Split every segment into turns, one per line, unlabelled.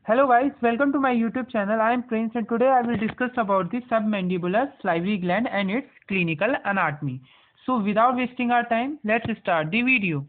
Hello guys, welcome to my YouTube channel. I am Prince and today I will discuss about the submandibular salivary gland and its clinical anatomy. So without wasting our time, let's start the video.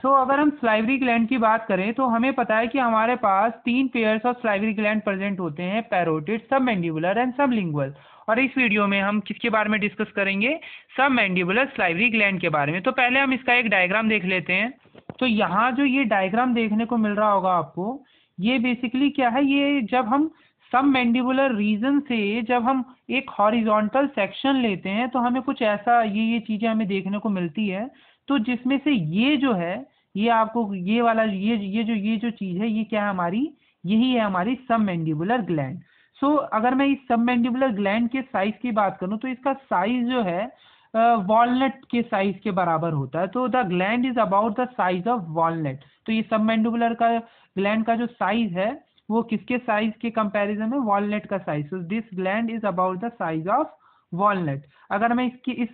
So अगर हम salivary gland की बात करें तो हमें पता है कि हमारे पास 3 pairs of salivary gland present होते हैं, पैरोटिड, सबमैंडिबुलर एंड सबलिंगुअल। और इस वीडियो में हम किसके बारे में डिस्कस करेंगे? सबमैंडिबुलर salivary gland के बारे में। तो पहले हम इसका एक डायग्राम देख लेते हैं। तो यहाँ जो ये डायग्राम देखने को मिल रहा होगा आपको, ये बेसिकली क्या है, ये जब हम सबमैंडिबुलर रीजन से जब हम एक हॉरिजॉन्टल सेक्शन लेते हैं तो हमें कुछ ऐसा ये चीज़ें हमें देखने को मिलती है। तो जिसमें से ये जो है, ये आपको ये वाला ये जो चीज़ है, ये क्या है हमारी, यही है हमारी सबमैंडिबुलर ग्लैंड। सो अगर मैं इस सबमैंडिबुलर ग्लैंड के साइज की बात करूँ तो इसका साइज जो है वॉलनट के साइज के बराबर होता है। तो the gland is about the size of walnut. तो ये सबमैंडिबुलर का ग्लैंड का जो साइज है वो किसके साइज के कंपैरिजन में? वॉलनट का size. So this gland is about the size of walnut. अगर मैं इस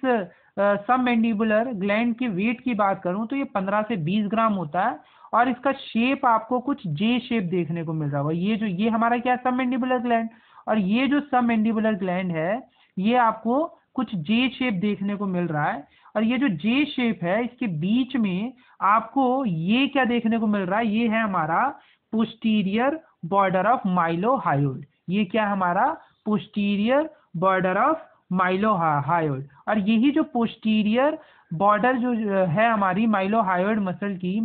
सबमैंडिबुलर ग्लैंड के वेट की बात करूं तो ये 15 से 20 ग्राम होता है और इसका शेप आपको कुछ जे शेप देखने को मिल रहा होगा। ये हमारा क्या है? Submandibular gland. और ये जो सबमैंडिबुलर ग्लैंड है ये आपको कुछ जे शेप देखने को मिल रहा है। और ये जो जे शेप है इसके बीच में आपको ये क्या देखने को मिल रहा है? ये है हमारा पोस्टीरियर बॉर्डर ऑफ माइलोहायोइड। ये क्या है हमारा? Posterior border of mylohyoid. और यही जो पोस्टीरियर बॉर्डर जो है हमारी माइलोहायोइड मसल की,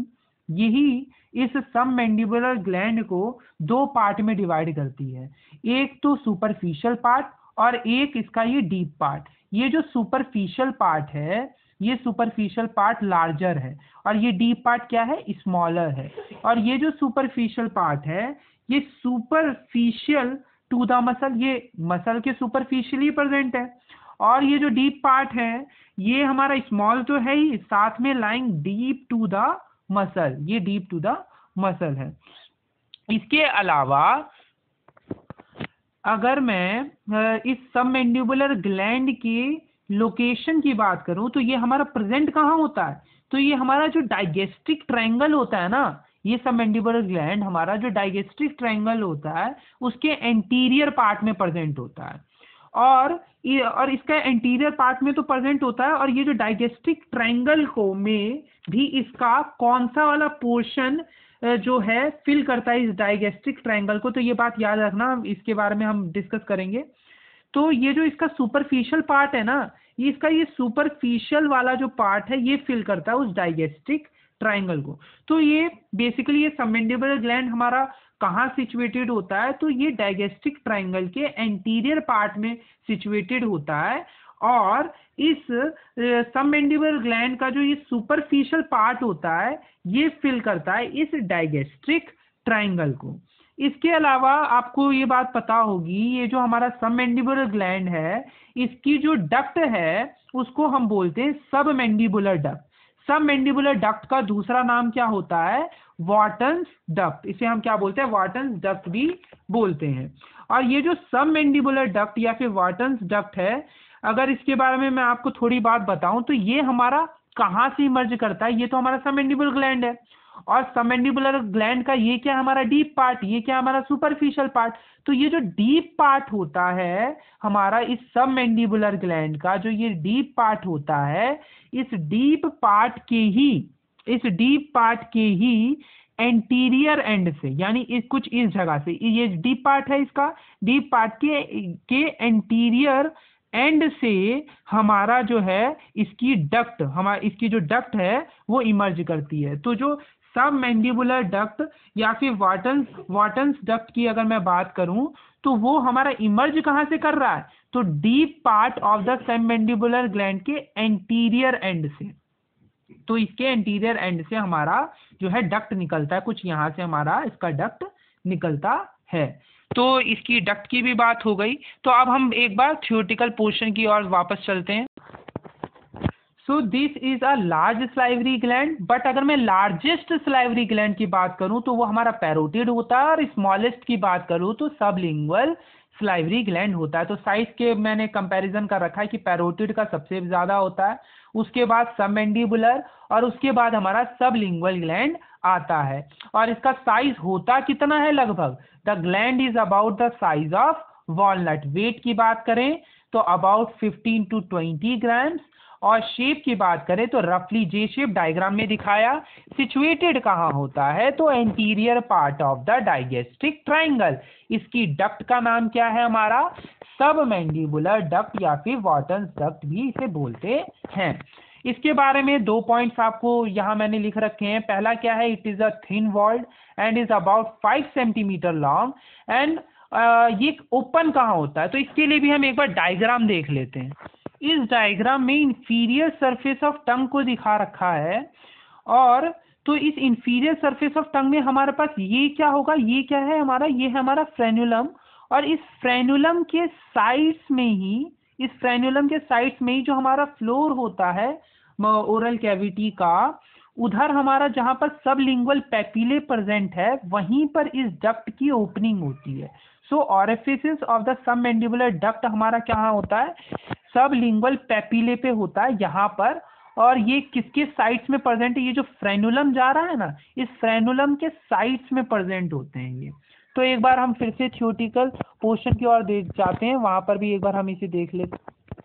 यही इस सबमैंडिबुलर ग्लैंड को 2 पार्ट में डिवाइड करती है। एक तो सुपरफिशियल पार्ट और एक इसका ये डीप पार्ट। ये जो सुपरफिशियल पार्ट है, ये सुपरफिशियल पार्ट लार्जर है और ये डीप पार्ट क्या है? स्मॉलर है। और ये जो सुपरफिशियल पार्ट है ये सुपरफिशियल टू द मसल, ये मसल के सुपरफिशियली प्रेजेंट है। और ये जो डीप पार्ट है ये हमारा स्मॉल तो है ही, साथ में lying deep to the muscle, ये डीप टू द मसल है। इसके अलावा अगर मैं इस सबमैंडिबुलर ग्लैंड की लोकेशन की बात करूं तो ये हमारा प्रेजेंट कहाँ होता है? तो ये हमारा जो डाइजेस्टिक ट्रायंगल होता है ना, ये सबमैंडिबुलर ग्लैंड हमारा जो डाइजेस्टिक ट्रायंगल होता है उसके एंटीरियर पार्ट में प्रेजेंट होता है। और इसका एंटीरियर पार्ट में तो प्रेजेंट होता है। और ये जो डाइजेस्टिक ट्रायंगल को में भी इसका कौन सा वाला पोर्शन जो है फिल करता है इस डाइजेस्टिक ट्रायंगल को, तो ये बात याद रखना, इसके बारे में हम डिस्कस करेंगे। तो ये जो इसका सुपरफिशियल पार्ट है ना, ये सुपरफिशियल वाला जो पार्ट है ये फिल करता है उस डाइजेस्टिक ट्रायंगल को। तो ये बेसिकली ये सबमैंडिबुलर ग्लैंड हमारा कहाँ सिचुएटेड होता है? तो ये डाइजेस्टिक ट्रायंगल के एंटीरियर पार्ट में सिचुएटेड होता है। और इस सबमैंडिबुलर ग्लैंड का जो ये सुपरफिशियल पार्ट होता है ये फिल करता है इस डाइजेस्टिक ट्रायंगल को। इसके अलावा आपको ये बात पता होगी, ये जो हमारा सबमैंडिबुलर ग्लैंड है इसकी जो डक्ट है उसको हम बोलते हैं सबमैंडिबुलर डक्ट। सबमैंडिबुलर डक्ट का दूसरा नाम क्या होता है? वॉटन्स डक्ट। इसे हम क्या बोलते हैं? वॉटन्स डक्ट भी बोलते हैं। और ये जो सबमैंडिबुलर डक्ट या फिर वॉटन्स डक्ट है, अगर इसके बारे में मैं आपको थोड़ी बात बताऊं तो ये हमारा कहाँ से इमर्ज करता है? ये तो हमारा सबमैंडिबुलर ग्लैंड है और सबमैंडिबुलर ग्लैंड का ये क्या हमारा? Deep part. ये क्या हमारा? Superficial part. तो ये जो डीप पार्ट होता है हमारा इस सबमैंडिबुलर ग्लैंड का, जो ये डीप पार्ट होता है, इस डीप पार्ट के ही एंटीरियर एंड से, यानी कुछ इस जगह से, ये डीप पार्ट है, इसका डीप पार्ट के एंटीरियर एंड से हमारा जो है इसकी जो डक्ट है वो इमर्ज करती है। तो जो सबमैंडिबुलर डक्ट या फिर वॉटन्स डक्ट की अगर मैं बात करूं तो वो हमारा इमर्ज कहाँ से कर रहा है? तो deep part of the submandibular gland के एंटीरियर एंड से। तो इसके एंटीरियर एंड से हमारा जो है डक्ट निकलता है, कुछ यहाँ से हमारा इसका डक्ट निकलता है। तो इसकी डक्ट की भी बात हो गई। तो अब हम एक बार थ्योरेटिकल पोर्शन की ओर वापस चलते हैं। So this is a large salivary gland, but अगर मैं लार्जेस्ट सलाइवरी ग्लैंड की बात करूं तो वो हमारा पैरोटिड होता है और स्मॉलेस्ट की बात करूं तो सबलिंगुअल सलाइवरी ग्लैंड होता है। तो साइज के मैंने कंपैरिजन कर रखा है कि पैरोटिड का सबसे ज़्यादा होता है, उसके बाद सबमैंडिबुलर और उसके बाद हमारा सबलिंगुअल ग्लैंड आता है। और इसका साइज होता कितना है लगभग, the gland is about the size of walnut. Weight की बात करें तो अबाउट 15 to 20 ग्राम्स, और शेप की बात करें तो रफली जे शेप डायग्राम में दिखाया। सिचुएटेड कहाँ होता है, तो anterior part of the डाइजेस्टिक triangle. इसकी डक्ट का नाम क्या है हमारा, सब मैंडिबुलर डक्ट या फिर वॉटन्स डक्ट भी इसे बोलते हैं। इसके बारे में 2 पॉइंट्स आपको यहाँ मैंने लिख रखे हैं। पहला क्या है, it is a thin walled and is about 5 centimetre long and ये ओपन कहाँ होता है, तो इसके लिए भी हम एक बार डायग्राम देख लेते हैं। इस डायग्राम में इंफीरियर सरफेस ऑफ टंग को दिखा रखा है, और तो इस इंफीरियर सरफेस ऑफ टंग में हमारे पास ये क्या होगा, ये क्या है हमारा, ये है हमारा फ्रेनुलम। और इस फ्रेनुलम के साइड्स में ही, इस फ्रेनुलम के साइड्स में ही जो हमारा फ्लोर होता है ओरल कैविटी का, उधर हमारा जहां पर सबलिंगुअल पैपिले प्रेजेंट है, वहीं पर इस डक्ट की ओपनिंग होती है। सो ऑरिफिसेस ऑफ द सबमैंडिबुलर डक्ट हमारा कहाँ होता है, सबलिंगुअल पैपिले पे होता है यहाँ पर। और ये किसके साइड्स में प्रेजेंट है, ये जो फ्रेनुलम जा रहा है ना, इस फ्रेनुलम के साइड्स में प्रेजेंट होते हैं ये। तो एक बार हम फिर से थियोरेटिकल पोर्शन की ओर देख जाते हैं, वहां पर भी एक बार हम इसे देख लेते।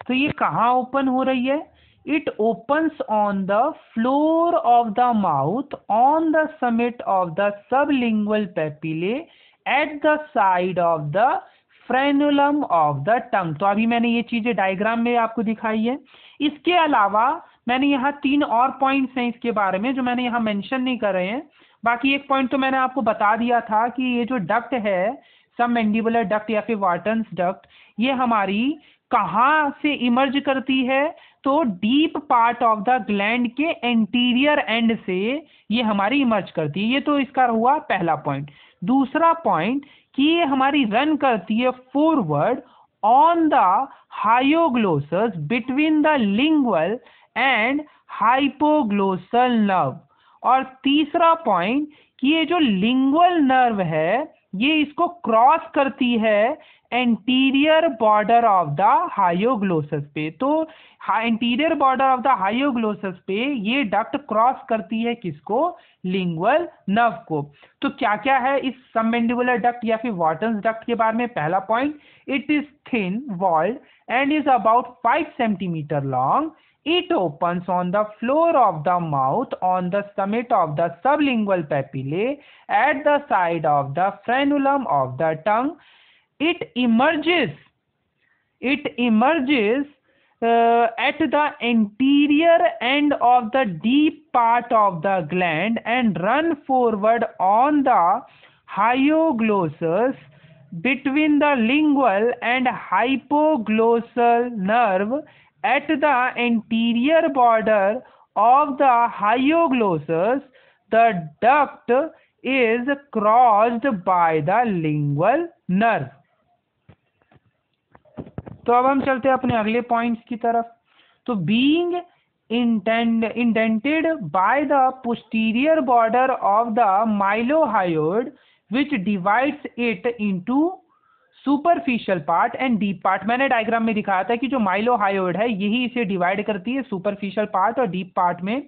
तो ये कहाँ ओपन हो रही है, it opens on the floor of the mouth on the summit of the sublingual papillae at the side of the frenulum of the tongue. तो अभी मैंने ये चीजें डायग्राम में आपको दिखाई है। इसके अलावा मैंने यहाँ 3 और पॉइंट्स हैं इसके बारे में जो मैंने यहाँ मेंशन नहीं कर रहे हैं। बाकी एक पॉइंट तो मैंने आपको बता दिया था कि ये जो डक्ट है, सबमैंडिबुलर डक्ट या फिर वाटन्स डक्ट, ये हमारी कहाँ से इमर्ज करती है, तो deep part of the gland के एंटीरियर एंड से ये हमारी इमर्ज करती है। ये तो इसका हुआ पहला पॉइंट। दूसरा पॉइंट कि ये हमारी रन करती है forward on the hyoglossus between the lingual and hypoglossal nerve. और तीसरा पॉइंट कि ये जो लिंगुअल नर्व है, ये इसको क्रॉस करती है एंटीरियर बॉर्डर ऑफ द हायोग्लोसस पे। तो एंटीरियर बॉर्डर ऑफ द हायोग्लोसस पे ये डक्ट क्रॉस करती है किसको, लिंगुअल नर्व को। तो क्या क्या है इस सबमैंडिबुलर डक्ट या फिर वॉटन्स डक्ट के बारे में। पहला point, it is thin walled and is about 5 centimetre long. It opens on the floor of the mouth on the summit of the sublingual papillae at the side of the frenulum of the tongue. It emerges at the anterior end of the deep part of the gland and run forward on the hyoglossus between the lingual and hypoglossal nerve at the anterior border of the hyoglossus. The duct is crossed by the lingual nerve. तो अब हम चलते हैं अपने अगले points की तरफ। तो being indented by the posterior border of the mylohyoid which divides it into superficial part and deep part. मैंने डायग्राम में दिखाया था कि जो माइलोहायोइड है यही इसे डिवाइड करती है सुपरफिशियल पार्ट और डीप पार्ट में।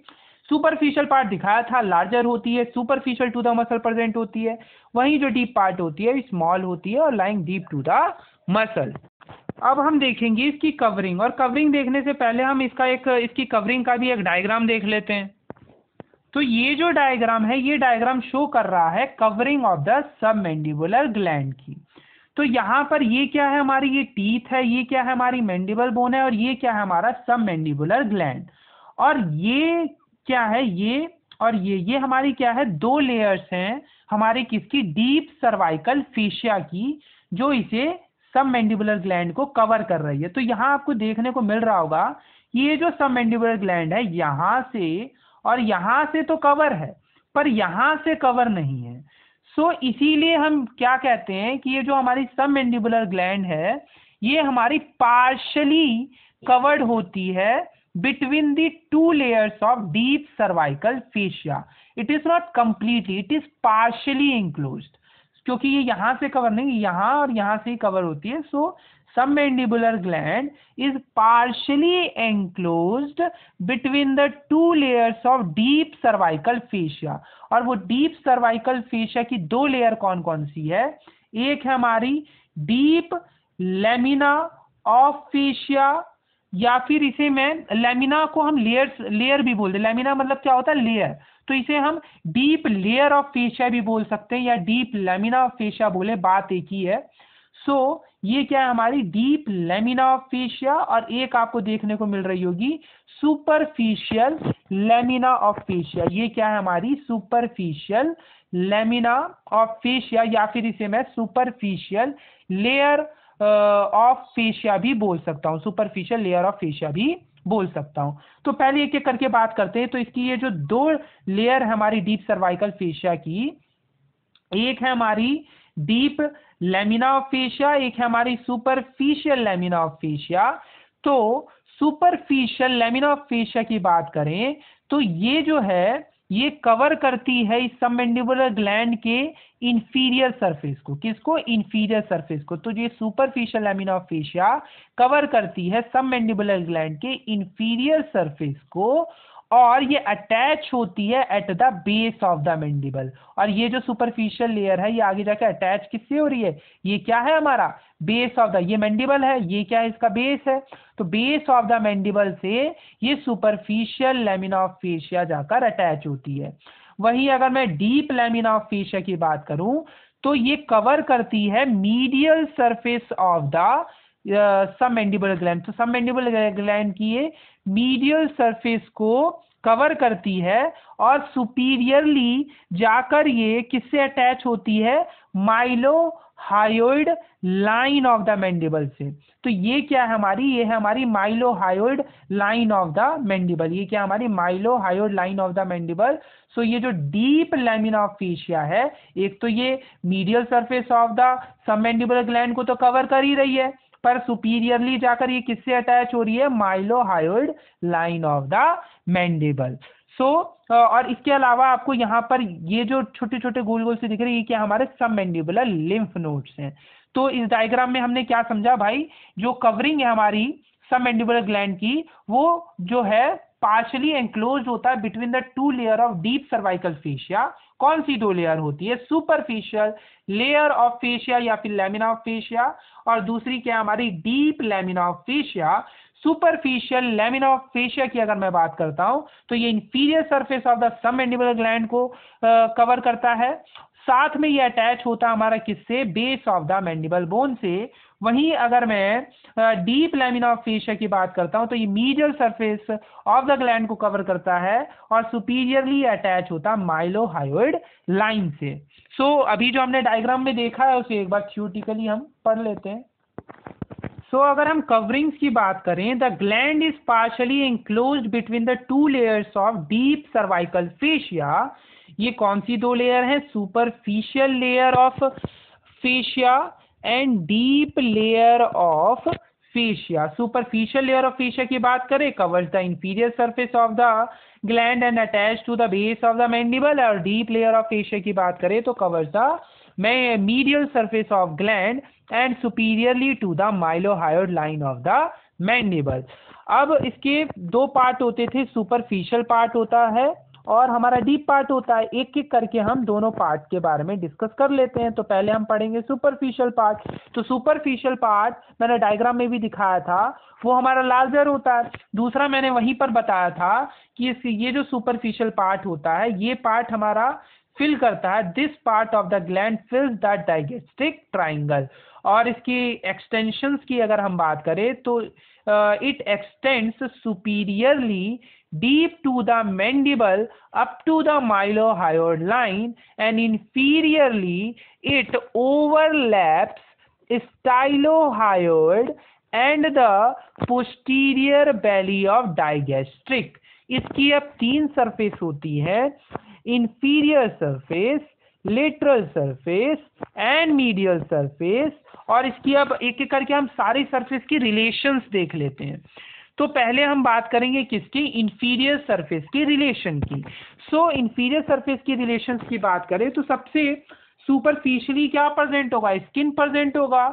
सुपरफिशियल पार्ट दिखाया था लार्जर होती है, superficial to the muscle present होती है, वहीं जो डीप पार्ट होती है स्मॉल होती है और lying deep to the muscle. अब हम देखेंगे इसकी कवरिंग, और कवरिंग देखने से पहले हम इसकी कवरिंग का भी एक डायग्राम देख लेते हैं। तो ये जो डायग्राम है, ये डायग्राम शो कर रहा है covering of the submandibular gland की। तो यहाँ पर ये क्या है हमारी, ये टीथ है, ये क्या है हमारी मैंडिबल बोन है, और ये क्या है हमारा सबमैंडिबुलर ग्लैंड। और ये क्या है, ये और ये हमारी क्या है, 2 लेयर्स हैं हमारी किसकी, डीप सर्वाइकल फेशिया की, जो इसे सबमैंडिबुलर ग्लैंड को कवर कर रही है। तो यहाँ आपको देखने को मिल रहा होगा ये जो सबमैंडिबुलर ग्लैंड है यहाँ से और यहाँ से तो कवर है, पर यहाँ से कवर नहीं है। सो इसीलिए हम क्या कहते हैं कि ये जो हमारी सबमैंडिबुलर ग्लैंड है ये हमारी पार्शली कवर्ड होती है between the 2 layers of deep cervical fascia. It is not completely, it is partially enclosed. क्योंकि ये यहाँ से कवर नहीं, यहाँ और यहाँ से ही कवर होती है। So submandibular gland is partially enclosed between the two layers of deep cervical fascia. और वो डीप सर्वाइकल फेशिया की दो लेयर कौन कौन सी है? एक है हमारी डीप लेमिना ऑफ फेशिया, या फिर इसे मैं लेमिना को हम लेयर भी बोलते हैं। लेमिना मतलब क्या होता है? लेयर। तो इसे हम डीप लेयर ऑफ फेशिया भी बोल सकते हैं या डीप लेमिना ऑफ फेशिया बोले, बात एक ही है। सो ये क्या है? हमारी डीप लेमिना ऑफ फेशिया। और एक आपको देखने को मिल रही होगी सुपरफिशियल लेमिना ऑफ फेशिया। ये क्या है? हमारी सुपरफिशियल लेमिना ऑफ फेशिया, या फिर इसे मैं सुपरफिशियल लेयर ऑफ फेशिया भी बोल सकता हूँ, सुपरफिशियल लेयर ऑफ फेशिया भी बोल सकता हूँ। तो पहले एक एक करके बात करते हैं। तो इसकी ये जो दो लेयर है हमारी डीप सर्वाइकल फेशिया की, एक है हमारी डीप लेमिना ऑफ फेशिया, एक है हमारी सुपरफिशियल लेमिना ऑफ फेशिया। तो सुपरफिशियल लेमिना ऑफ फेशिया की बात करें तो ये जो है ये कवर करती है इस सबमैंडिबुलर ग्लैंड के इंफीरियर सरफेस को। किसको? इंफीरियर सरफेस को। तो ये superficial lamina of fascia cover करती है सबमैंडिबुलर ग्लैंड के इंफीरियर सरफेस को, और ये अटैच होती है at the base of the mandible. और ये जो सुपरफिशियल लेयर है ये आगे जाके अटैच किससे हो रही है? ये क्या है? हमारा बेस ऑफ द, ये मैंडिबल है, ये क्या है? इसका बेस है। तो बेस ऑफ द मैंडिबल से ये सुपरफिशियल लेमिना ऑफ फेशिया जाकर अटैच होती है। वहीं अगर मैं डीप लेमिना ऑफ फेशिया की बात करूं तो ये कवर करती है medial surface of the submandibular gland. तो सबमैंडिबुलर ग्लैंड की ये मीडियल सरफेस को कवर करती है और सुपीरियरली जाकर ये किससे अटैच होती है? माइलोहायोइड लाइन ऑफ द मैंडिबल से। तो ये क्या है हमारी? ये है हमारी माइलोहायोइड लाइन ऑफ द मैंडिबल। ये क्या हमारी? माइलोहायोइड लाइन ऑफ द मैंडिबल। सो ये जो डीप लेमिना ऑफ फेशिया है, एक तो ये medial surface of the submandibular gland को तो कवर कर ही रही है, पर सुपीरियरली जाकर ये किससे अटैच हो रही है? माइलोहायोइड लाइन ऑफ द मैंडिबल। सो और इसके अलावा आपको यहाँ पर ये जो छोटे छोटे गोल गोल से दिख रहे हैं, ये क्या? हमारे सबमैंडिबुलर लिम्फ नोड्स हैं। तो इस डायग्राम में हमने क्या समझा भाई? जो कवरिंग है हमारी सबमैंडिबुलर ग्लैंड की, वो जो है पार्शली एंक्लोज होता है between the two layer of deep cervical fascia. कौन सी दो लेयर होती है? सुपरफिशियल लेयर ऑफ फेशिया या फिर लेमिना ऑफ फेशिया, और दूसरी क्या हमारी? Deep lamina of fascia. Superficial lamina of fascia की अगर मैं बात करता हूं तो ये inferior surface of the submandibular gland को कवर करता है। साथ में ये अटैच होता है हमारा किससे? Base of the mandible bone से। वहीं अगर मैं डीप लेमिना ऑफ फेशिया की बात करता हूं तो ये medial surface of the gland को कवर करता है और सुपीरियरली अटैच होता है माइलोहायोइड लाइन से। सो अभी जो हमने डायग्राम में देखा है उसे एक बार थ्योरेटिकली हम पढ़ लेते हैं। सो अगर हम कवरिंग्स की बात करें, the gland is partially enclosed between the two layers of deep cervical fascia. ये कौन सी दो लेयर है? Superficial layer of fascia and deep layer of fascia. Superficial layer of fascia की बात करें, covers the inferior surface of the gland and attach to the base of the mandible. और deep layer of fascia की बात करें तो covers the medial surface of gland and superiorly to the माइलोहायोइड line of the mandible। अब इसके दो part होते थे, सुपरफिशियल पार्ट होता है और हमारा डीप पार्ट होता है। एक एक करके हम दोनों पार्ट के बारे में डिस्कस कर लेते हैं। तो पहले हम पढ़ेंगे सुपरफिशियल पार्ट। तो सुपरफिशियल पार्ट मैंने डायग्राम में भी दिखाया था, वो हमारा लार्जर होता है। दूसरा मैंने वहीं पर बताया था कि ये जो सुपरफिशियल पार्ट होता है, ये पार्ट हमारा फिल करता है, this part of the gland फिल्स the डाइजेस्टिक triangle. और इसकी एक्सटेंशंस की अगर हम बात करें तो it extends superiorly deep to the mandible up to the mylohyoid line, and inferiorly it overlaps stylohyoid and the posterior belly of digastric। इसकी अब तीन सरफेस होती है, inferior surface, lateral surface and medial surface. और इसकी अब एक एक करके हम सारी सरफेस की रिलेशंस देख लेते हैं। तो पहले हम बात करेंगे किसकी? इंफीरियर सरफेस की रिलेशन की। सो इंफीरियर सरफेस की रिलेशंस की बात करें तो सबसे सुपरफिशियली क्या प्रेजेंट होगा, स्किन प्रेजेंट होगा।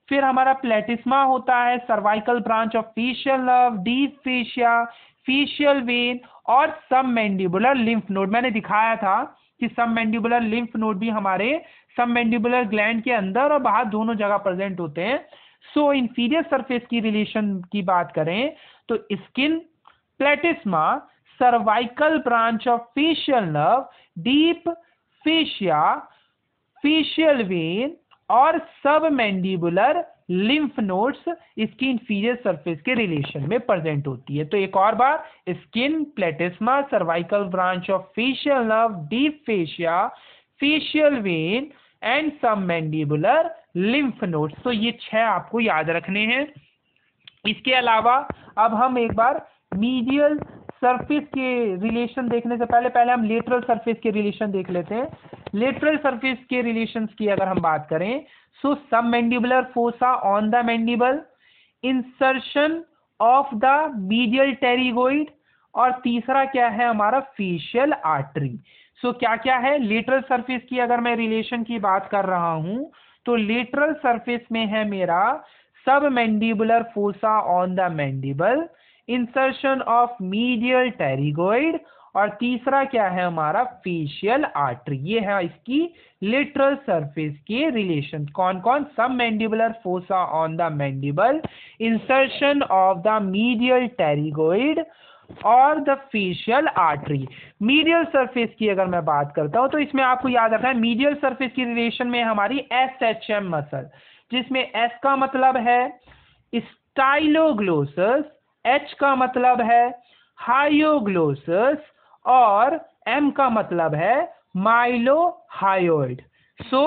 फिर हमारा प्लेटिस्मा होता है, cervical branch of facial nerve, deep fascia, facial vein और सब मैंडिबुलर लिम्फ नोड। मैंने दिखाया था कि सब मैंडिबुलर लिम्फ नोड भी हमारे सब मैंडिबुलर ग्लैंड के अंदर और बाहर दोनों जगह प्रेजेंट होते हैं। सो इंफीरियर सरफेस की रिलेशन की बात करें तो skin, platysma, cervical branch of facial nerve, deep fascia, facial vein और सब मैंडिबुलर लिम्फ नोड्स इसकी इंफीरियर सरफेस के रिलेशन में प्रेजेंट होती है। तो एक और बार, skin, platysma, cervical branch of facial nerve, deep fascia, facial vein and submandibular lymph nodes. तो ये 6 आपको याद रखने हैं। इसके अलावा अब हम एक बार मीडियल सरफेस के रिलेशन देखने से पहले हम लेटरल सरफेस के रिलेशन देख लेते हैं। लेटरल सरफेस के रिलेशंस की अगर हम बात करें, सो सब mandibular fossa on the mandible, insertion of the medial pterygoid और तीसरा क्या है हमारा फेशियल आर्टरी। सो क्या क्या है लेटरल सरफेस की, अगर मैं रिलेशन की बात कर रहा हूं तो लेटरल सरफेस में है मेरा सब mandibular fossa on the mandible, insertion of medial pterygoid और तीसरा क्या है हमारा फेशियल आर्टरी। ये है इसकी लेटरल सरफेस के रिलेशन। कौन कौन, submandibular fossa on the mandible, insertion of the medial pterygoid और the facial artery. Medial surface की अगर मैं बात करता हूं तो इसमें आपको याद रखना है मीडियल सरफेस की रिलेशन में हमारी SHM मसल, जिसमें S का मतलब है स्टाइलोग्लोसस, H का मतलब है हायोग्लोसस और M का मतलब है माइलोहायोइड। सो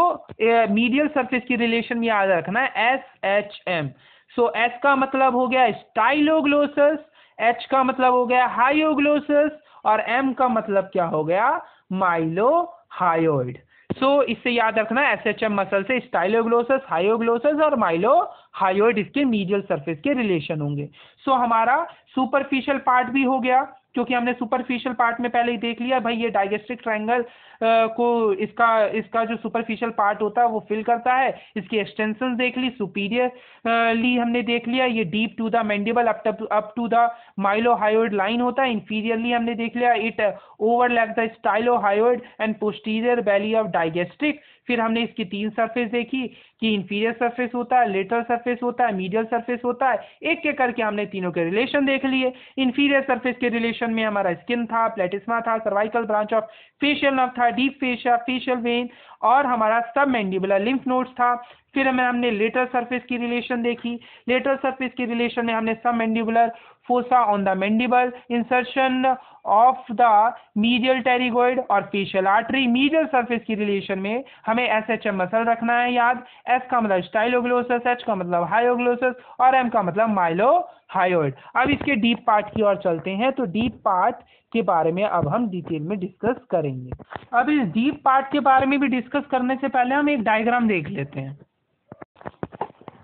मीडियल सरफेस की रिलेशन में याद रखना है SHM। सो S का मतलब हो गया स्टाइलोग्लोसस, H का मतलब हो गया हायोग्लोसस और M का मतलब क्या हो गया, माइलोहायोइड। सो इससे याद रखना SHM मसल से स्टाइलोग्लोसस, हायोग्लोसस और माइलोहायोइड इसके मीडियल सरफेस के रिलेशन होंगे। सो हमारा सुपरफिशियल पार्ट भी हो गया, क्योंकि हमने सुपरफिशियल पार्ट में पहले ही देख लिया भाई ये डाइगेस्ट्रिक ट्रायंगल को इसका जो सुपरफिशियल पार्ट होता है वो फिल करता है। इसकी एक्सटेंशन देख ली, सुपीरियरली हमने देख लिया ये deep to the mandible up to the mylohyoid line होता है। इंफीरियरली हमने देख लिया it overlap the stylohyoid and posterior belly of digastric. फिर हमने इसकी 3 सरफेस देखी कि इंफीरियर सरफेस होता है, लेटरल सरफेस होता है, मीडियल सरफेस होता है। एक एक करके हमने तीनों के रिलेशन देख लिए। इंफीरियर सरफेस के रिलेशन में हमारा स्किन था, प्लेटिस्मा था, cervical branch of facial nerve था, डीप फेशिया, फेशियल वेन और हमारा सब मैंडिबुलर लिम्फ नोड्स था। फिर हमने लेटरल सरफेस की रिलेशन देखी। लेटरल सरफेस की रिलेशन में हमने सब mandibular fossa on the mandible, insertion of the medial pterygoid और फेशियल आर्टरी। मीडियल सरफेस की रिलेशन में हमें SHM मसल रखना है याद। S का मतलब स्टाइलोग्लोसस, H का मतलब हायोग्लोसस और M का मतलब माइलोहायोइड। अब इसके डीप पार्ट की ओर चलते हैं, तो डीप पार्ट के बारे में अब हम डिटेल में डिस्कस करेंगे। अब इस डीप पार्ट के बारे में भी डिस्कस करने से पहले हम एक डायग्राम देख लेते हैं।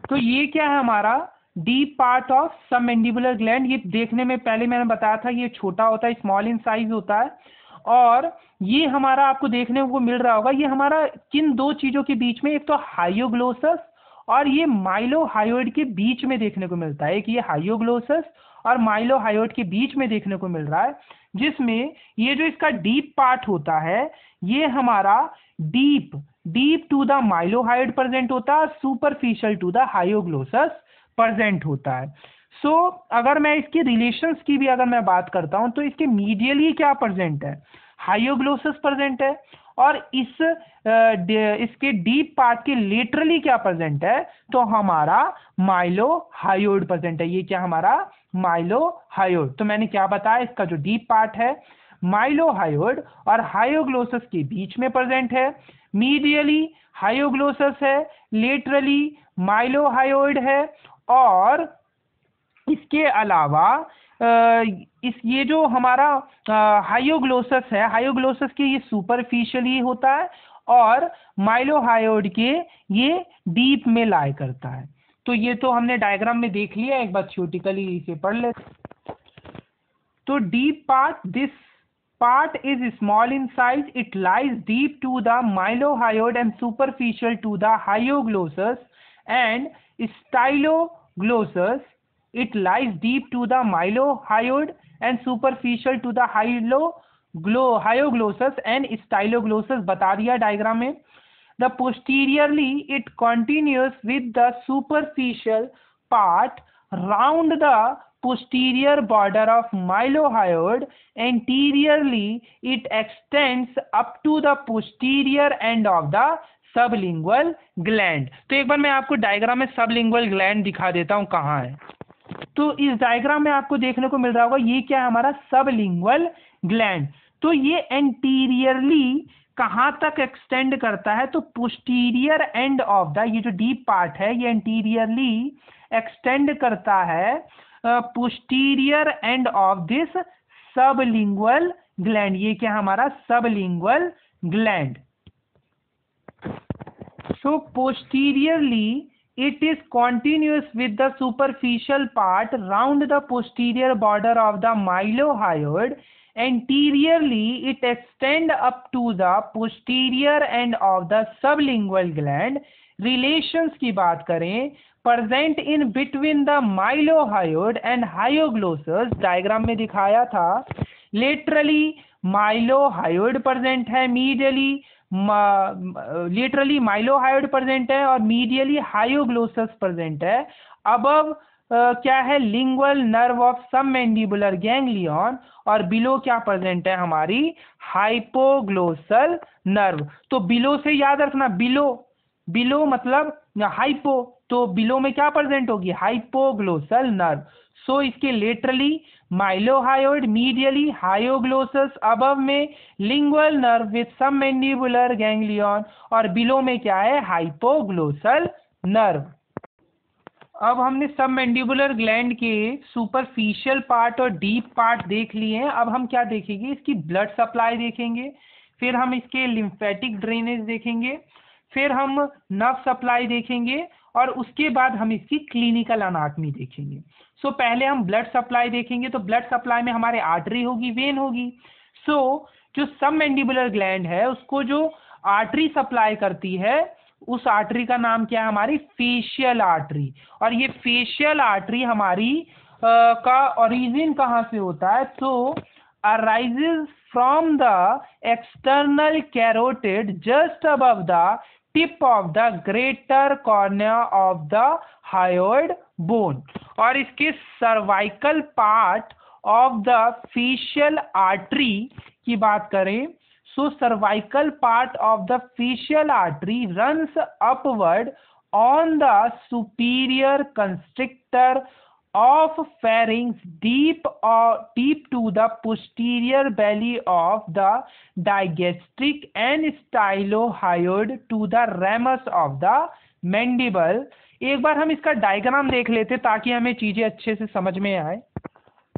तो ये क्या है हमारा डीप पार्ट ऑफ सब मैंडिबुलर ग्लैंड। ये देखने में पहले मैंने बताया था ये छोटा होता है, स्मॉल इन साइज होता है और ये हमारा आपको देखने को मिल रहा होगा ये हमारा किन 2 चीजों के बीच में, एक तो हायोग्लोसस और ये माइलोहायोइड के बीच में देखने को मिलता है। एक ये हायोग्लोसस और माइलोहायोइड के बीच में देखने को मिल रहा है, जिसमें ये जो इसका डीप पार्ट होता है ये हमारा डीप टू द माइलोहायोइड प्रेजेंट होता है, सुपरफिशियल टू द हायोग्लोसस प्रेजेंट होता है। सो अगर मैं इसके रिलेशंस की भी अगर मैं बात करता हूं तो इसके मीडियली क्या प्रेजेंट है, हायोग्लोसस प्रेजेंट है और इसके डीप पार्ट के लेटरली क्या प्रेजेंट है, तो हमारा माइलोहायोइड प्रेजेंट है। ये क्या हमारा माइलोहायोइड। तो मैंने क्या बताया, इसका जो डीप पार्ट है माइलोहायोइड और हायोग्लोसस के बीच में प्रेजेंट है। मीडियली हायोग्लोसस है, लेटरली माइलोहायोइड है और इसके अलावा ये जो हमारा हायोग्लोसस है, हायोग्लोसस के ये सुपरफिशियली होता है और माइलोहायोइड के ये डीप में लाई करता है। तो ये तो हमने डायग्राम में देख लिया, एक बार थ्योरेटिकली इसे पढ़ ले। तो deep part this part is small in size. It lies deep to the mylohyoid and superficial to the hyoglossus and styloglossus. It lies deep to the mylohyoid and superficial to the hyoglossus and styloglossus. बता दिया diagram में. The posteriorly it continues with the superficial part round the posterior border of mylohyoid. Anteriorly it extends up to the posterior end of the sublingual gland. तो एक बार मैं आपको diagram में sublingual gland दिखा देता हूँ कहाँ है. तो इस डायग्राम में आपको देखने को मिल रहा होगा ये क्या है हमारा सबलिंगुअल ग्लैंड. तो ये एंटीरियरली कहाँ तक एक्सटेंड करता है, तो पोस्टीरियर एंड ऑफ द, ये जो डीप पार्ट है ये एंटीरियरली एक्सटेंड करता है posterior end of this sublingual gland. ये क्या हमारा sublingual gland. So posteriorly it is continuous with the superficial part round the posterior border of the mylohyoid. Anteriorly it extends up to the posterior end of the sublingual gland. Relations की बात करें, present in between the mylohyoid and hyoglossus, diagram में दिखाया था. laterally mylohyoid present है, medially laterally mylohyoid present है और medially हायोग्लोसस present है. अबव क्या है lingual nerve of submandibular ganglion और बिलो क्या प्रेजेंट है हमारी हाइपोग्लोसल नर्व. तो बिलो से याद रखना, बिलो मतलब हाइपो, तो बिलो में क्या प्रेजेंट होगी हाइपोग्लोसल नर्व. सो इसके laterally mylohyoid, medially hyoglossus, above में lingual nerve with submandibular ganglion और बिलो में क्या है हाइपोग्लोसल नर्व. अब हमने सबमैंडिबुलर ग्लैंड के सुपरफिशियल पार्ट और डीप पार्ट देख लिए हैं. अब हम क्या देखेंगे, इसकी ब्लड सप्लाई देखेंगे, फिर हम इसके लिम्फेटिक ड्रेनेज देखेंगे, फिर हम नर्व सप्लाई देखेंगे और उसके बाद हम इसकी क्लिनिकल एनाटॉमी देखेंगे. सो पहले हम ब्लड सप्लाई देखेंगे. तो ब्लड सप्लाई में हमारे आर्टरी होगी, वेन होगी. सो जो सबमैंडिबुलर ग्लैंड है उसको जो आर्टरी सप्लाई करती है उस आर्टरी का नाम क्या है हमारी फेशियल आर्टरी. और ये फेशियल आर्टरी हमारी का ओरिजिन कहाँ से होता है, तो arises from the external carotid just above the tip of the greater cornua of the hyoid bone. और इसके cervical part of the facial artery की बात करें, so cervical part of the facial artery runs upward on the superior constrictor of pharynx deep to the posterior belly of the digastric and stylohyoid to the ramus of the mandible. एक बार हम इसका diagram देख लेते ताकि हमें चीजें अच्छे से समझ में आए.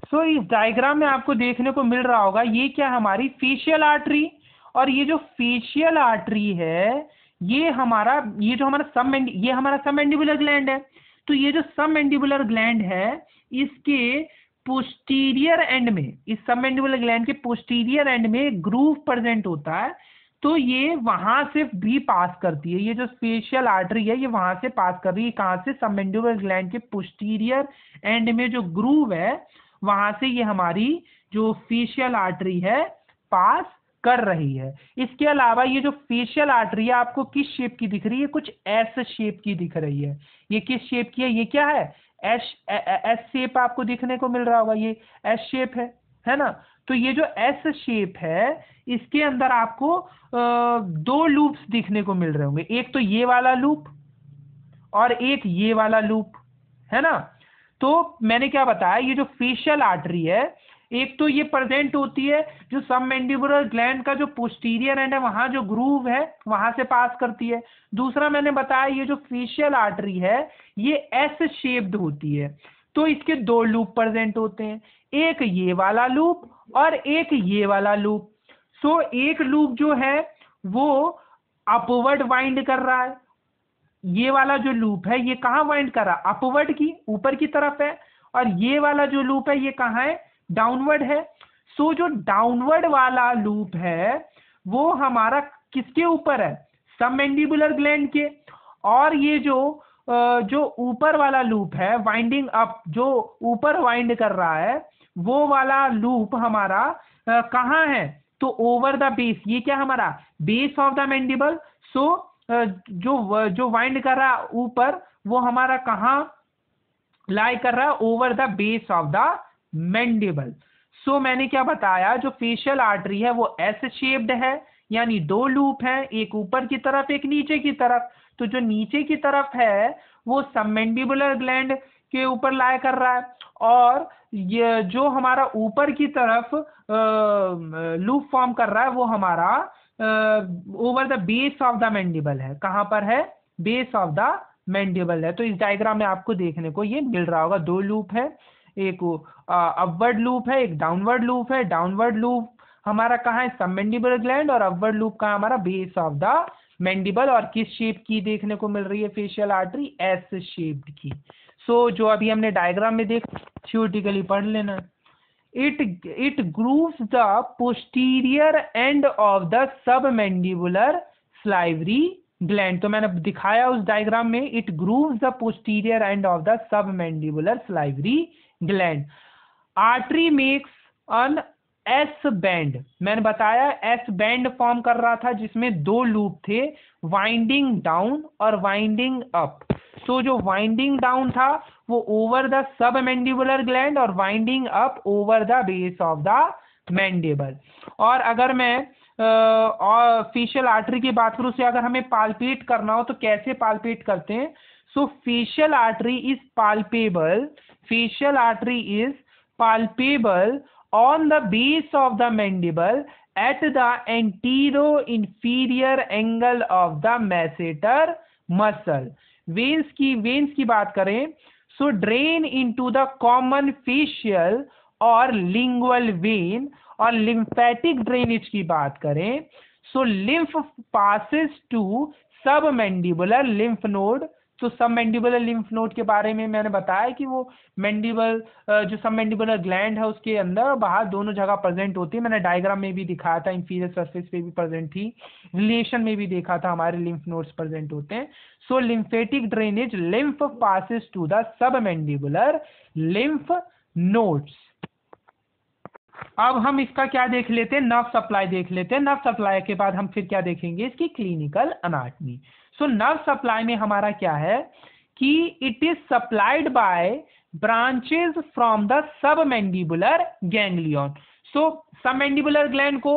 सो इस डायग्राम में आपको देखने को मिल रहा होगा ये क्या हमारी फेशियल आर्टरी, और ये जो फेशियल आर्टरी है ये जो हमारा सबमैंडिबुलर ग्लैंड है. तो ये जो सबमैंडिबुलर ग्लैंड है इसके पोस्टीरियर एंड में, इस सबमैंडिबुलर ग्लैंड के पोस्टीरियर एंड में ग्रूव प्रेजेंट होता है. तो ये वहां से भी पास करती है, ये जो फेशियल आर्टरी है ये वहां से पास कर रही है. कहाँ से, सबमैंडिबुलर ग्लैंड के पोस्टीरियर एंड में जो ग्रूव है वहां से ये हमारी जो फेशियल आर्टरी है पास कर रही है. इसके अलावा ये जो फेशियल आर्टरी है आपको किस शेप की दिख रही है, कुछ एस शेप की दिख रही है. ये किस शेप की है, ये क्या है एस शेप आपको दिखने को मिल रहा होगा, ये एस शेप है ना. तो ये जो एस शेप है इसके अंदर आपको दो लूप्स दिखने को मिल रहे होंगे, एक तो ये वाला लूप और एक ये वाला लूप, है ना. तो मैंने क्या बताया, ये जो फेशियल आर्टरी है एक तो ये प्रेजेंट होती है जो सबमैंडिबुलर ग्लैंड का जो पोस्टीरियर एंड है वहां जो ग्रूव है वहां से पास करती है. दूसरा मैंने बताया ये जो फेशियल आर्टरी है ये एस शेप्ड होती है. तो इसके दो लूप प्रेजेंट होते हैं, एक ये वाला लूप और एक ये वाला लूप. सो एक लूप जो है वो अपवर्ड वाइंड कर रहा है, ये वाला जो लूप है ये कहाँ वाइंड कर रहा है, अपवर्ड की ऊपर की तरफ है, और ये वाला जो लूप है ये कहाँ है, डाउनवर्ड है. सो जो डाउनवर्ड वाला लूप है वो हमारा किसके ऊपर है, सबमैंडिबुलर ग्लैंड के, और ये जो ऊपर वाला लूप है वाइंडिंग अप, जो ऊपर वाइंड कर रहा है, वो वाला लूप हमारा कहाँ है, तो ओवर द बेस, ये क्या हमारा बेस ऑफ द मैंडिबल। सो जो वाइंड कर रहा है ऊपर वो हमारा कहाँ लाई कर रहा है, over the base of the mandible. So मैंने क्या बताया, जो फेशियल आर्टरी है वो एस शेप्ड है, यानी दो लूप हैं, एक ऊपर की तरफ एक नीचे की तरफ। तो जो नीचे की तरफ है वो सबमैंडिबुलर ग्लैंड के ऊपर लाई कर रहा है, और ये जो हमारा ऊपर की तरफ लूप फॉर्म कर रहा है वो हमारा over the base of the mandible है। कहाँ पर है, बेस ऑफ द मैंडिबल है। तो इस डायग्राम में आपको देखने को ये मिल रहा होगा, दो लूप है, एक अपवर्ड लूप है, एक डाउनवर्ड लूप है। डाउनवर्ड लूप हमारा कहाँ है, सबमैंडिबुलर ग्लैंड, और अपवर्ड लूप कहाँ हमारा बेस ऑफ द मैंडिबल। और किस शेप की देखने को मिल रही है फेशियल आर्टरी, एस शेप्ड की। सो जो अभी हमने डायग्राम में देख, थ्योरेटिकली पढ़ लेना। It grooves the posterior end of the submandibular salivary gland. तो मैंने दिखाया उस डायग्राम में, it grooves the posterior end of the submandibular salivary gland. Artery makes an S bend, मैंने बताया एस बैंड फॉर्म कर रहा था जिसमें दो लूप थे, वाइंडिंग डाउन और वाइंडिंग अप। सो जो वाइंडिंग डाउन था वो ओवर द सबमैंडिबुलर ग्लैंड, और winding up over the base of the mandible. और अगर मैं फेशियल आर्टरी की बात करूं, से अगर हमें पाल्पेट करना हो तो कैसे पाल्पेट करते हैं। So facial artery is palpable, facial artery is palpable on the base of the mandible at the anterior-inferior angle of the masseter muscle. veins की बात करें, so drain into the common facial or lingual vein, और lymphatic drainage की बात करें, so lymph passes to submandibular lymph node। तो submandibular lymph node के बारे में मैंने बताया कि वो मैंडिबल, जो सबमैंडिबुलर ग्लैंड है उसके अंदर और बाहर दोनों जगह प्रेजेंट होती है। मैंने डायग्राम में भी दिखाया था, इंफीरियर सरफेस पे भी प्रेजेंट थी, रिलेशन में भी देखा था, हमारे लिम्फ नोड्स प्रेजेंट होते हैं। So lymphatic drainage, lymph passes to the submandibular lymph nodes. अब हम इसका क्या देख लेते हैं, नर्व सप्लाई देख लेते हैं। नर्व सप्लाई के बाद हम फिर क्या देखेंगे, इसकी clinical anatomy. So nerve supply में हमारा क्या है कि it is supplied by branches from the submandibular ganglion. So submandibular gland को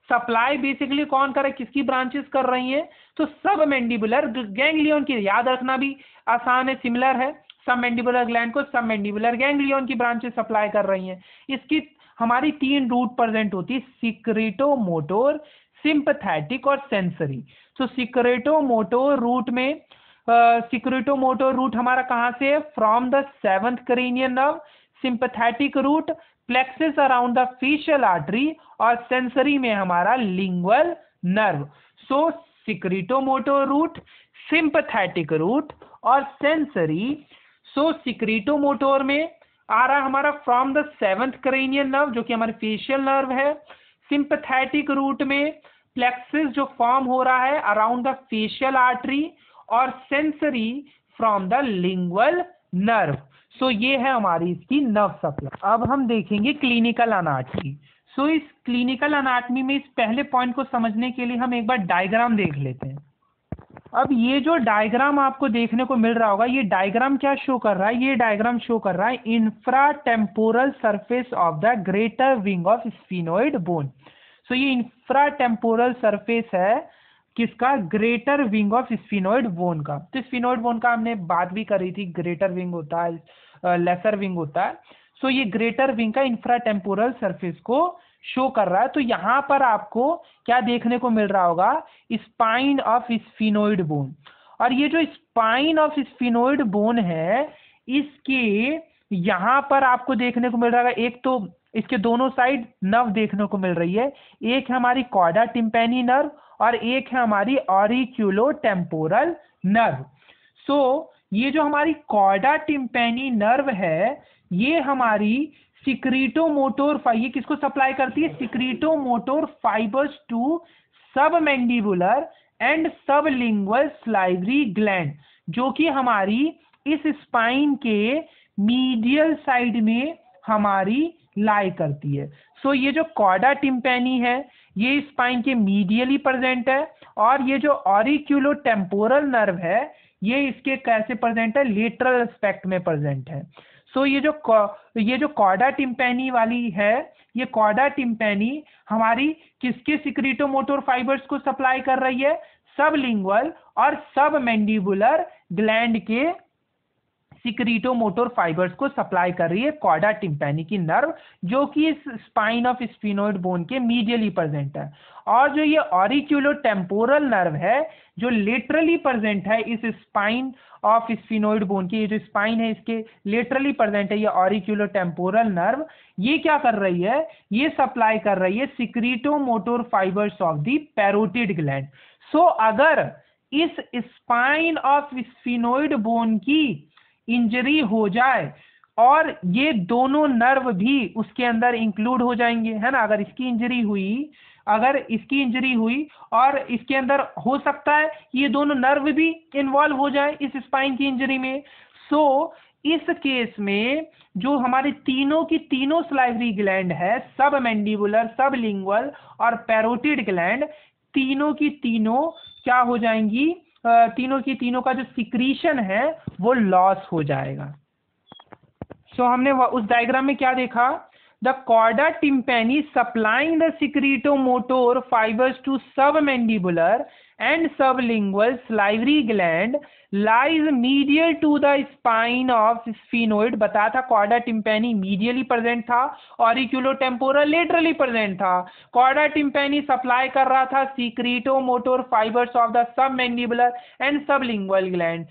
सप्लाई बेसिकली कौन करे, किसकी ब्रांचेस कर रही हैं, तो सबमैंडिबुलर गैंग्लियन की। याद रखना भी आसान है, सिमिलर है, सबमैंडिबुलर ग्लैंड को सबमैंडिबुलर गैंग्लियन की ब्रांचेस सप्लाई कर रही हैं। इसकी हमारी तीन रूट प्रेजेंट होती है, सिक्रेटोमोटोर, सिंपैथेटिक और सेंसरी। तो सिक्रेटोमोटोर रूट में सिक्रेटोमोटोर रूट हमारा कहाँ से है, from the seventh cranial nerve. Sympathetic root plexus around the facial artery, और सेंसरी में हमारा lingual nerve. So secretomotor root, sympathetic root और सेंसरी। सो सिक्रेटोमोटोर में आ रहा हमारा from the seventh cranial nerve जो कि हमारे फेशियल नर्व है। सिंपैथेटिक रूट में प्लेक्सिस जो फॉर्म हो रहा है अराउंड द फेशियल आर्टरी, और sensory from the lingual nerve. So ये है हमारी इसकी नर्व सप्लाई। अब हम देखेंगे क्लिनिकल अनाटमी। सो इस क्लिनिकल अनाटमी में इस पहले पॉइंट को समझने के लिए हम एक बार डायग्राम देख लेते हैं। अब ये जो डायग्राम आपको देखने को मिल रहा होगा, ये डायग्राम क्या शो कर रहा है, ये डायग्राम शो कर रहा है infratemporal surface of the greater wing of sphenoid bone. So ये इंफ्राटेम्पोरल सरफेस है किसका, greater wing of sphenoid bone का। तो स्फिनोइड बोन का हमने बात भी करी थी, ग्रेटर विंग होता है, लेसर विंग होता है। सो ये ग्रेटर विंग का इंफ्राटेम्पोरल सरफेस को शो कर रहा है। तो यहाँ पर आपको क्या देखने को मिल रहा होगा, स्पाइन ऑफ स्फिनोइड बोन। और ये जो स्पाइन ऑफ स्फिनोइड बोन है, इसके यहाँ पर आपको देखने को मिल रहा है, एक तो इसके दोनों साइड नर्व देखने को मिल रही है, एक है हमारी कॉर्डा टिम्पैनी नर्व और एक है हमारी ऑरिक्यूलो टेम्पोरल नर्व। सो ये जो हमारी कॉर्डा टिम्पैनी नर्व है, ये हमारी सिक्रीटोमोटर ये किसको सप्लाई करती है? Secretomotor fibres to submandibular and sublingual salivary gland, जो कि हमारी इस स्पाइन के मीडियल साइड में हमारी लाई करती है। सो ये जो कॉर्डा टिम्पैनी है ये स्पाइन के मीडियली प्रेजेंट है, और ये जो ऑरिक्यूलोटेम्पोरल नर्व है ये इसके कैसे प्रेजेंट है? लेटरल एस्पेक्ट में प्रेजेंट है। सो ये जो कॉर्डा टिम्पैनी वाली है, ये कॉर्डा टिम्पैनी हमारी किसके सिक्रीटोमोटर फाइबर्स को सप्लाई कर रही है? सबलिंगुअल और सबमैंडिबुलर ग्लैंड के सिक्रीटोमोटर फाइबर्स को सप्लाई कर रही है कॉर्डा टिम्पैनी की नर्व, जो कि इस स्पाइन ऑफ स्फिनोइड बोन के मीडियली प्रेजेंट है। और जो ये ऑरिक्यूलोटेम्पोरल नर्व है जो लेटरली प्रेजेंट है इस स्पाइन ऑफ स्फिनोइड बोन की, ये जो स्पाइन है इसके लेटरली प्रेजेंट है ये ऑरिक्यूलोटेम्पोरल नर्व, ये क्या कर रही है? ये सप्लाई कर रही है secretomotor fibres of the parotid gland. So अगर इस स्पाइन ऑफ स्फिनोइड बोन की इंजरी हो जाए और ये दोनों नर्व भी उसके अंदर इंक्लूड हो जाएंगे, है ना। अगर इसकी इंजरी हुई और इसके अंदर हो सकता है ये दोनों नर्व भी इन्वॉल्व हो जाए इस स्पाइन की इंजरी में। सो इस केस में जो हमारे तीनों की तीनों सलाइवरी ग्लैंड है, सब मैंडिबुलर, सब लिंगुअल और पैरोटिड ग्लैंड, तीनों की तीनों क्या हो जाएंगी? तीनों की तीनों का जो सिक्रीशन है वो लॉस हो जाएगा। सो हमने उस डायग्राम में क्या देखा? The chorda tympani supplying the secretomotor fibres to submandibular and sublingual salivary gland lies medial to the spine of sphenoid। बताया था कॉर्डा टिम्पैनी मीडियली प्रेजेंट था, ऑरिक्यूलोटेम्पोरल लेटरली प्रेजेंट था। कॉर्डा टिम्पैनी सप्लाई कर रहा था secretomotor fibres of the submandibular and sublingual gland,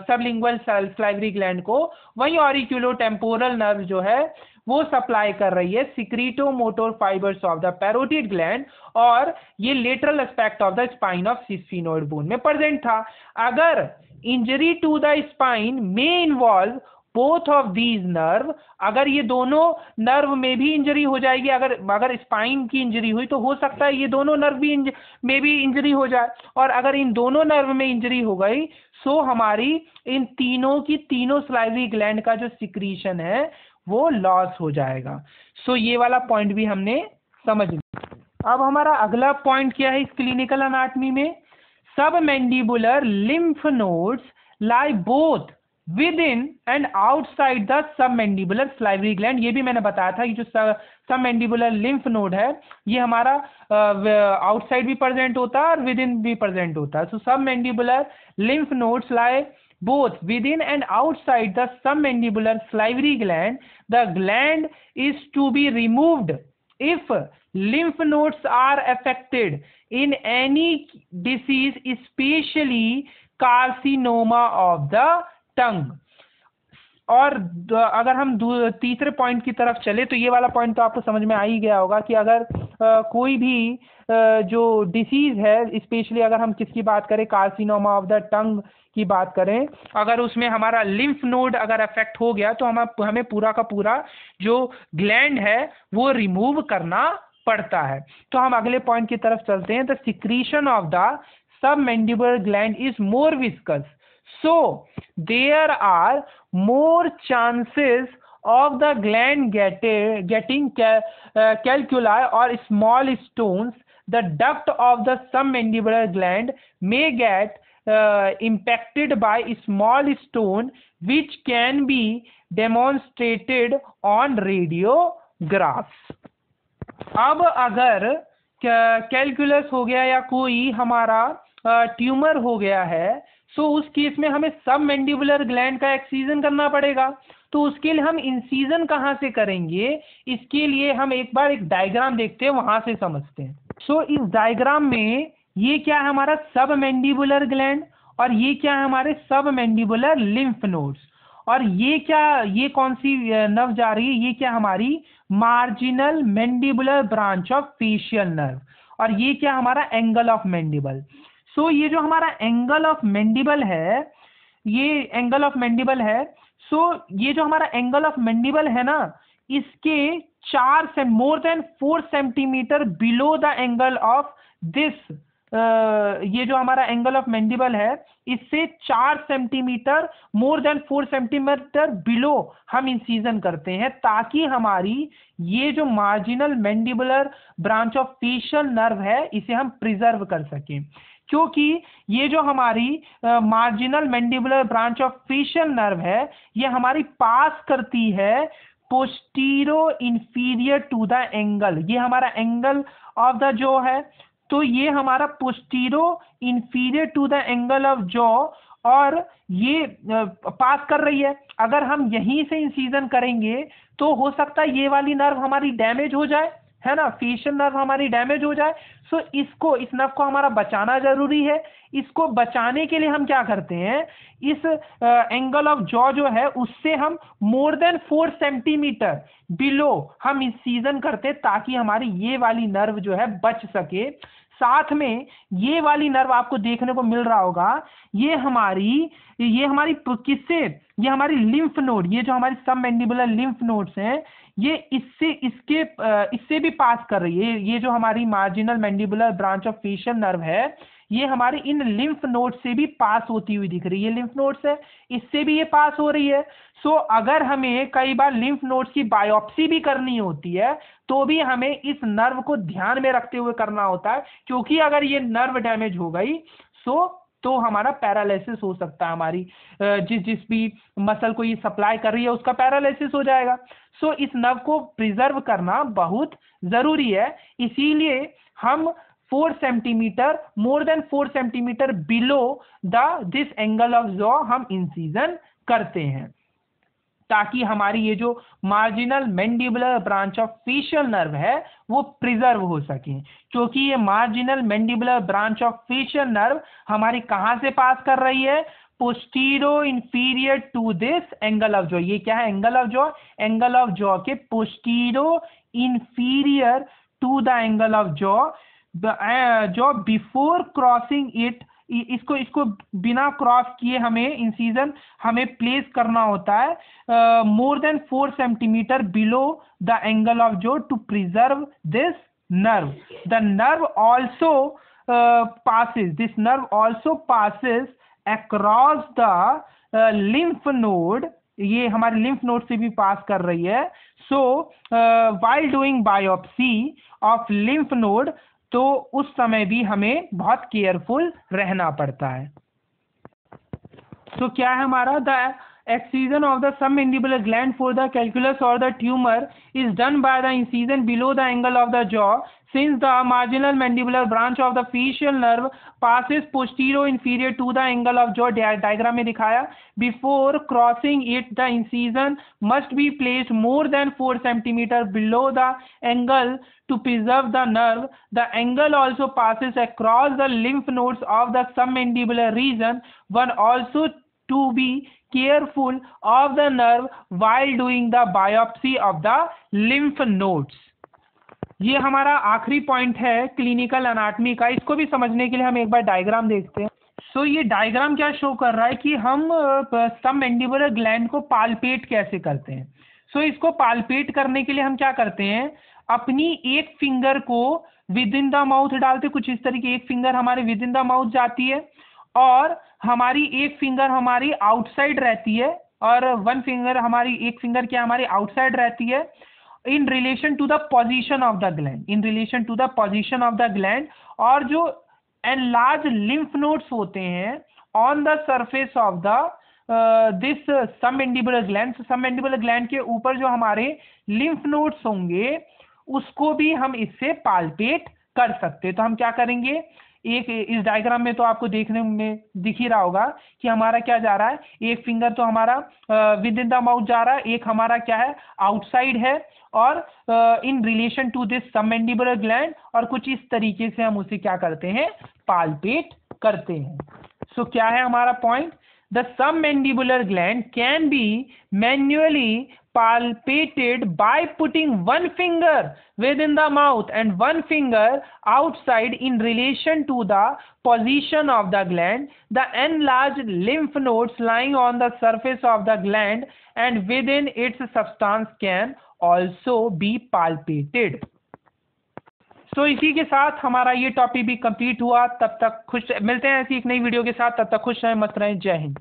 sublingual salivary gland को। वही ऑरिक्यूलोटेम्पोरल nerve जो है वो सप्लाई कर रही है secretomotor fibres of the parotid gland, और ये lateral aspect of the spine of sphenoid bone में प्रेजेंट था। अगर इंजरी टू द स्पाइन में involve both of these nerve, अगर ये दोनों नर्व में भी इंजरी हो जाएगी, अगर स्पाइन की इंजरी हुई तो हो सकता है ये दोनों नर्व में भी इंजरी हो जाए, और अगर इन दोनों नर्व में इंजरी हो गई सो हमारी इन तीनों की तीनों सलाइवरी ग्लैंड का जो सिक्रीशन है वो लॉस हो जाएगा। सो ये वाला पॉइंट भी हमने समझ लिया। अब हमारा अगला पॉइंट क्या है इस क्लिनिकल एनाटॉमी में? Submandibular lymph nodes lie both with in and outside the submandibular salivary gland. ये भी मैंने बताया था कि जो सबमैंडिबुलर लिम्फ नोड है ये हमारा आउटसाइड भी प्रेजेंट होता है और विद इन भी प्रेजेंट होता है। So submandibular lymph nodes lie both within and outside the submandibular salivary gland. The gland is to be removed if lymph nodes are affected in any disease, especially carcinoma of the tongue। और अगर हम तीसरे point की तरफ चले तो ये वाला पॉइंट तो आपको समझ में आ ही गया होगा कि अगर कोई भी जो डिसीज है, स्पेशली अगर हम किसकी बात करें, कार्सिनोमा ऑफ द टंग की बात करें, अगर उसमें हमारा लिम्फ नोड अगर अफेक्ट हो गया तो हमें पूरा का पूरा जो ग्लैंड है वो रिमूव करना पड़ता है। तो हम अगले पॉइंट की तरफ चलते हैं। The secretion of the submandibular gland is more viscous, so there are more chances of the gland getting calculi or small stones. The duct of the submandibular gland may get impacted by a small stone which can be demonstrated on radiographs। अब अगर calculus हो गया या कोई हमारा tumour हो गया है सो उस केस में हमें सब मैंडिबुलर ग्लैंड का एक्सीजन करना पड़ेगा। तो उसके लिए हम इंसीजन कहाँ से करेंगे, इसके लिए हम एक बार एक डायग्राम देखते हैं, वहां से समझते हैं। सो इस डायग्राम में ये क्या है हमारा सब मैंडिबुलर ग्लैंड, और ये क्या है हमारे सब मैंडिबुलर लिम्फ नोड्स, और ये कौन सी नर्व जा रही है, ये क्या हमारी marginal mandibular branch of facial nerve, और ये क्या हमारा एंगल ऑफ मैंडिबल। सो ये जो हमारा एंगल ऑफ मैंडिबल है, ये एंगल ऑफ मैंडिबल है। सो ये जो हमारा एंगल ऑफ मैंडिबल है ना, इसके मोर than 4 centimetre below the angle of this, ये जो हमारा एंगल ऑफ मैंडिबल है इससे 4 centimetre more than 4 centimetre below हम इंसीजन करते हैं, ताकि हमारी ये जो marginal mandibular branch of facial nerve है इसे हम प्रिजर्व कर सकें। क्योंकि ये जो हमारी marginal mandibular branch of facial nerve है ये हमारी पास करती है postero inferior to the angle, ये हमारा एंगल ऑफ द जॉ है, तो ये हमारा postero inferior to the angle of jaw, और ये पास कर रही है। अगर हम यहीं से इंसीजन करेंगे तो हो सकता है ये वाली नर्व हमारी डैमेज हो जाए, है ना, फेशियल नर्व हमारी डैमेज हो जाए। सो इस नर्व को हमारा बचाना जरूरी है। इसको बचाने के लिए हम क्या करते हैं, इस एंगल ऑफ जॉ जो है उससे हम मोर देन 4 सेंटीमीटर बिलो हम इंसीजन करते हैं, ताकि हमारी ये वाली नर्व जो है बच सके। साथ में ये वाली नर्व आपको देखने को मिल रहा होगा, ये हमारी किससे, ये हमारी लिम्फ नोड, ये जो हमारी सबमैंडिबुलर लिम्फ नोड्स हैं ये इससे भी पास कर रही है। ये जो हमारी marginal mandibular branch of facial nerve है ये हमारी इन लिम्फ नोड से भी पास होती हुई दिख रही है। लिम्फ नोड्स है इससे भी ये पास हो रही है। सो अगर हमें कई बार लिम्फ नोड्स की बायोप्सी भी करनी होती है तो भी हमें इस नर्व को ध्यान में रखते हुए करना होता है, क्योंकि अगर ये नर्व डैमेज हो गई तो हमारा पैरालिसिस हो सकता है, हमारी जिस भी मसल को ये सप्लाई कर रही है उसका पैरालिसिस हो जाएगा। सो इस नर्व को प्रिजर्व करना बहुत जरूरी है, इसीलिए हम 4 centimetre more than 4 centimetre below this angle of jaw हम इंसीजन करते हैं, ताकि हमारी ये जो marginal mandibular branch of facial nerve है वो प्रिजर्व हो सके। क्योंकि ये marginal mandibular branch of facial nerve हमारी कहां से पास कर रही है, postero inferior to this angle of jaw. ये क्या है, angle of jaw, angle of jaw के postero inferior to the angle of jaw, जो बिफोर क्रॉसिंग इट, इसको बिना क्रॉस किए हमें इंसीजन हमें प्लेस करना होता है more than 4 centimetre below the angle of jaw to preserve this nerve. The nerve also passes across the lymph node, ये हमारे लिम्फ नोड से भी पास कर रही है। सो while doing biopsy of lymph node, तो उस समय भी हमें बहुत केयरफुल रहना पड़ता है। तो क्या है हमारा, the excision of the submandibular gland for the calculus or the tumor is done by the incision below the angle of the jaw, since the marginal mandibular branch of the facial nerve passes posterior inferior to the angle of jaw, diagram में दिखाया, before crossing it the incision must be placed more than 4 centimeter below the angle to preserve the nerve. The angle also passes across the lymph nodes of the submandibular region. One also to be careful of the nerve while doing the biopsy of the lymph nodes. ये हमारा आखिरी point है clinical anatomy का। इसको भी समझने के लिए हम एक बार डायग्राम देखते हैं। सो ये डायग्राम क्या शो कर रहा है कि हम सबमैंडिबुलर ग्लैंड को पाल्पेट कैसे करते हैं। सो इसको पाल्पेट करने के लिए हम क्या करते हैं, अपनी एक फिंगर को विद इन द माउथ डालते, कुछ इस तरीके, एक फिंगर हमारे विद इन द माउथ जाती है और हमारी एक फिंगर हमारी आउटसाइड रहती है, और एक फिंगर क्या हमारी आउटसाइड रहती है in relation to the position of the gland, और जो एनलार्ज लिम्फ नोड्स होते हैं on the surface of the this submandibular gland के ऊपर जो हमारे लिम्फ नोड्स होंगे उसको भी हम इससे पाल्पेट कर सकते हैं। तो हम क्या करेंगे, इस डायग्राम में तो आपको देखने में दिख ही रहा होगा कि हमारा क्या जा रहा है, एक फिंगर तो हमारा विद इन द माउथ जा रहा है, एक हमारा क्या है आउटसाइड है, और in relation to this submandibular gland, और कुछ इस तरीके से हम उसे क्या करते हैं, पाल्पेट करते हैं। सो क्या है हमारा point, the submandibular gland can be manually palpated by putting one finger within the mouth and one finger outside in relation to the position of the gland. The enlarged lymph nodes lying on the surface of the gland and within its substance can also be palpated. So इसी के साथ हमारा ये topic भी complete हुआ। तब तक खुश मिलते हैं ऐसी एक नई वीडियो के साथ। तब तक खुश रहें, मस्त रहें। जय हिंद।